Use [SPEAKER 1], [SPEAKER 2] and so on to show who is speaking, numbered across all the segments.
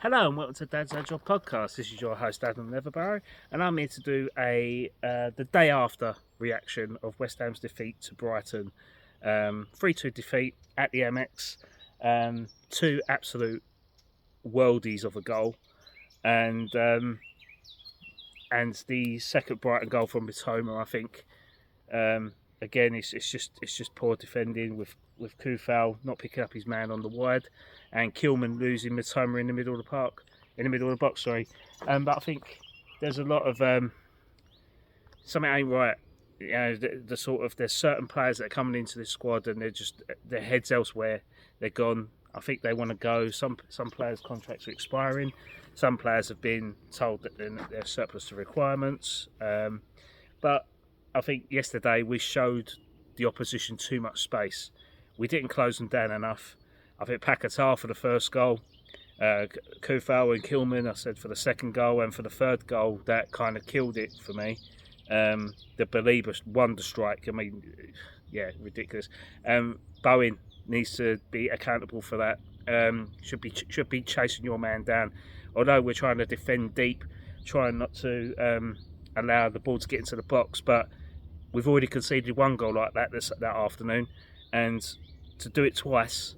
[SPEAKER 1] Hello and welcome to Dad's Job podcast. This is your host Adam Leatherbarrow, and I'm here to do the day after reaction of West Ham's defeat to Brighton, 3-2 defeat at the MX, two absolute worldies of a goal, and the second Brighton goal from Mitoma. I think again it's just poor defending with Kufal not picking up his man on the wide, and Kilman losing Mitoma in the middle of the box. But I think there's a lot of something ain't right. You know, the sort of there's certain players that are coming into this squad and their heads elsewhere. They're gone. I think they want to go. Some players' contracts are expiring. Some players have been told that they're surplus to requirements. But I think yesterday we showed the opposition too much space. We didn't close them down enough. I think Paquetá for the first goal, Kufal and Kilman, I said, for the second goal, and for the third goal, that kind of killed it for me. The Belieber wonder strike, I mean, yeah, ridiculous. Bowen needs to be accountable for that. Should be chasing your man down. Although we're trying to defend deep, trying not to allow the ball to get into the box, but we've already conceded one goal like that that afternoon, and to do it twice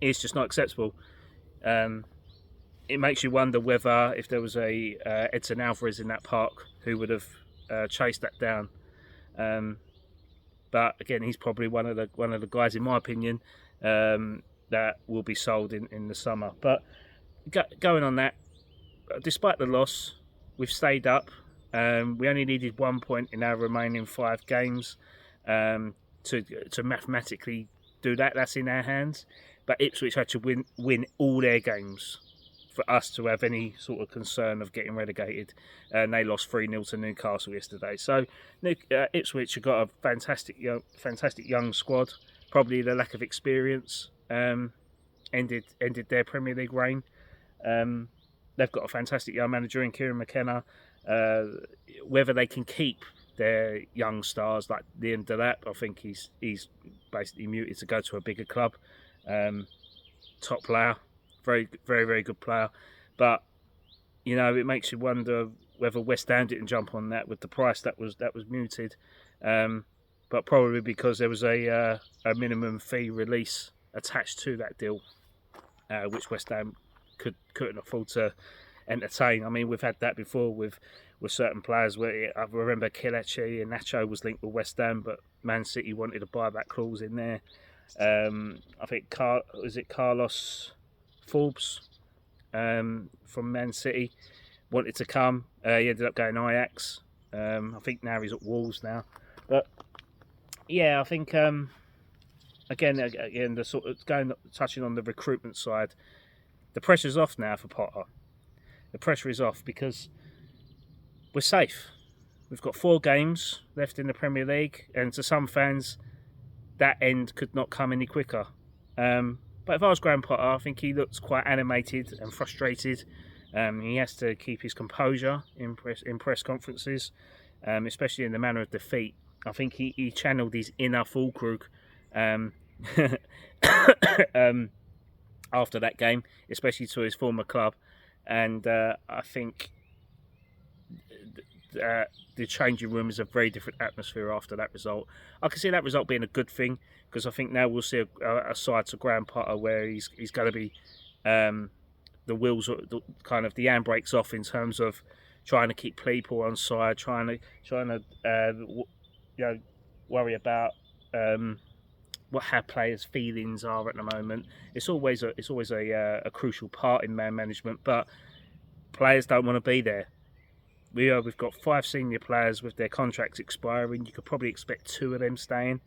[SPEAKER 1] is just not acceptable. It makes you wonder whether if there was a Edson Alvarez in that park, who would have chased that down. But again, he's probably one of the guys, in my opinion, that will be sold in the summer. But going on that, despite the loss, we've stayed up. We only needed 1 point in our remaining 5 games to mathematically do that. That's in our hands. But Ipswich had to win all their games for us to have any sort of concern of getting relegated. And they lost 3-0 to Newcastle yesterday. So Ipswich have got a fantastic young squad. Probably the lack of experience ended their Premier League reign. They've got a fantastic young manager in Kieran McKenna. Whether they can keep their young stars like Liam Delap, I think he's basically muted to go to a bigger club. Top player, very, very, very good player. But you know, it makes you wonder whether West Ham didn't jump on that with the price that was muted. But probably because there was a minimum fee release attached to that deal, which West Ham couldn't afford to entertain. I mean, we've had that before with certain players. Where I remember Kelechi and Nacho was linked with West Ham, but Man City wanted a buyback clause in there. I think Carlos Forbes from Man City wanted to come. He ended up going Ajax. I think now he's at Wolves now. But yeah, I think again, the sort of touching on the recruitment side, the pressure's off now for Potter. The pressure is off because we're safe. We've got 4 games left in the Premier League, and to some fans, that end could not come any quicker. But if I was Graham Potter, I think he looks quite animated and frustrated. He has to keep his composure in press conferences, especially in the manner of defeat. I think he channeled his inner Fulkrug after that game, especially to his former club. And I think the changing room is a very different atmosphere after that result. I can see that result being a good thing, because I think now we'll see a side to Graham Potter where he's going to be the wheels, the handbrakes off in terms of trying to keep people on side, trying to worry about how players' feelings are at the moment. It's always a crucial part in man management, but players don't want to be there. We've got 5 senior players with their contracts expiring. You could probably expect 2 of them staying.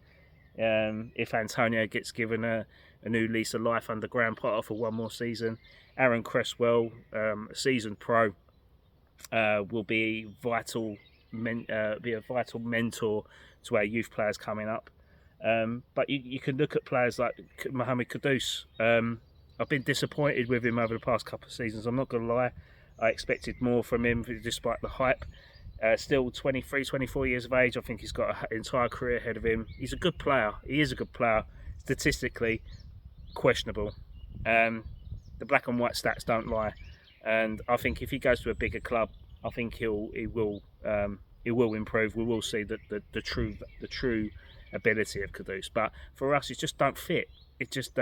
[SPEAKER 1] If Antonio gets given a new lease of life under Graham Potter for 1 more season, Aaron Cresswell, a seasoned pro, will be a vital mentor to our youth players coming up. But you can look at players like Mohamed Kudus. I've been disappointed with him over the past couple of seasons. I'm not going to lie. I expected more from him despite the hype. Still 23, 24 years of age. I think he's got an entire career ahead of him. He's a good player. He is a good player. Statistically, questionable. the black and white stats don't lie, and I think if he goes to a bigger club, I think he will improve. We will see the true ability of Kudus. But for us, it just don't fit. It just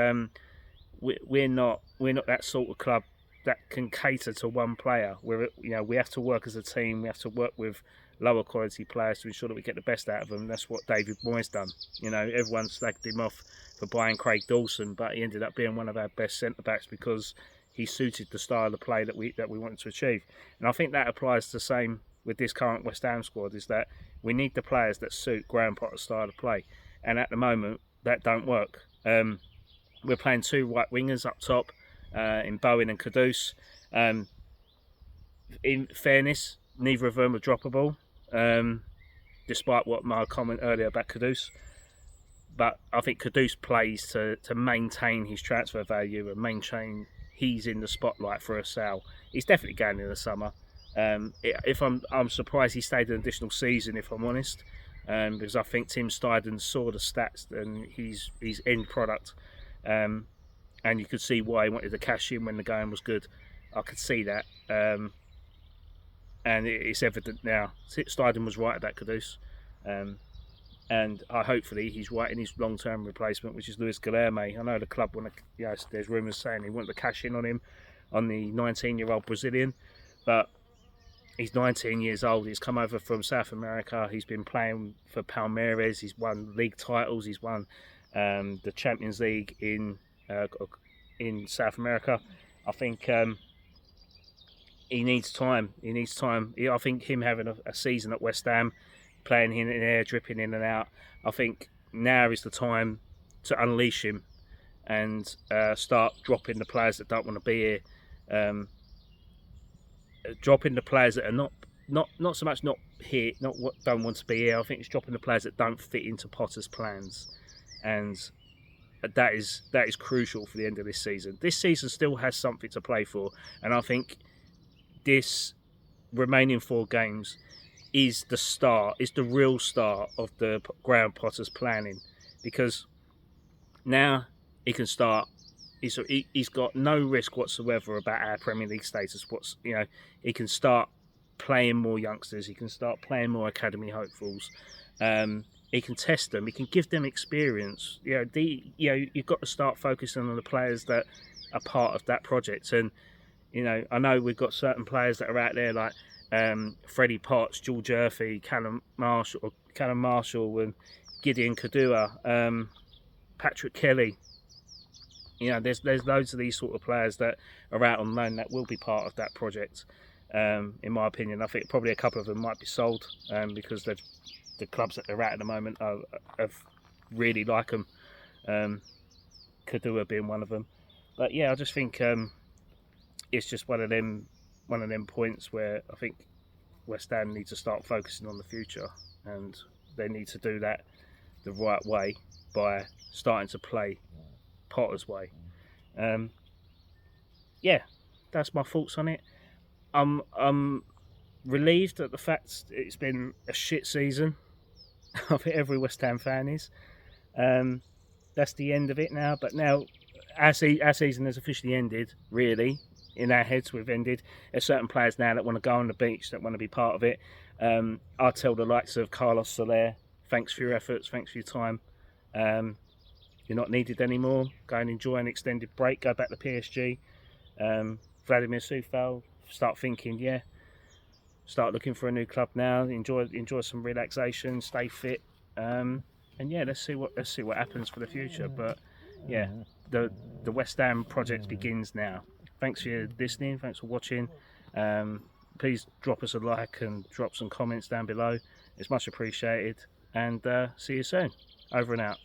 [SPEAKER 1] we're not that sort of club that can cater to one player. We have to work as a team. We have to work with lower quality players to ensure that we get the best out of them. That's what David Moyes done. Everyone slagged him off for buying Craig Dawson, but he ended up being one of our best centre backs because he suited the style of play that we wanted to achieve. And I think that applies the same with this current West Ham squad, is that we need the players that suit Graham Potter's style of play. And at the moment, that don't work. We're playing two right wingers up top in Bowen and Kudus. In fairness, neither of them are droppable, despite what my comment earlier about Kudus. But I think Kudus plays to maintain his transfer value and maintain he's in the spotlight for a sale. He's definitely going in the summer. I'm surprised he stayed an additional season, if I'm honest, because I think Tim Steidten saw the stats and his end product, and you could see why he wanted to cash in when the going was good. I could see that, and it's evident now. Steidten was right about Kudus, and hopefully he's right in his long-term replacement, which is Luis Guilherme. I know the club want to. There's rumours saying they want to cash in on him, on the 19-year-old Brazilian, but he's 19 years old. He's come over from South America. He's been playing for Palmeiras. He's won league titles. He's won the Champions League in South America. I think he needs time. I think him having a season at West Ham, playing in there, dripping in and out, I think now is the time to unleash him and start dropping the players that don't want to be here. Dropping the players that are not so much not here, not what don't want to be here. I think it's dropping the players that don't fit into Potter's plans, and that is crucial for the end of this season. This season still has something to play for, and I think this remaining 4 games is the real start of the Graham Potter's planning, because now he can start. He's got no risk whatsoever about our Premier League status. He can start playing more youngsters. He can start playing more academy hopefuls. He can test them. He can give them experience. You've got to start focusing on the players that are part of that project. And I know we've got certain players that are out there like Freddie Potts, George Urphy, Callum Marshall, and Gideon Kadua, Patrick Kelly. There's loads of these sort of players that are out on loan that will be part of that project. In my opinion, I think probably a couple of them might be sold because the clubs that they're at the moment have really like them. Kadua being one of them. But yeah, I just think it's just one of them points where I think West Ham need to start focusing on the future, and they need to do that the right way by starting to play Potter's way. That's my thoughts on it. I'm relieved at the fact it's been a shit season. I think every West Ham fan is. That's the end of it now. But now our season has officially ended, really. In our heads, we've ended. There's certain players now that want to go on the beach, that want to be part of it. I'll tell the likes of Carlos Soler, thanks for your efforts, thanks for your time. You're not needed anymore. Go and enjoy an extended break. Go back to PSG. Vladimir Soufal, start thinking, start looking for a new club now. Enjoy some relaxation. Stay fit. Let's see what happens for the future. But the West Ham project begins now. Thanks for listening. Thanks for watching. Please drop us a like and drop some comments down below. It's much appreciated. And see you soon. Over and out.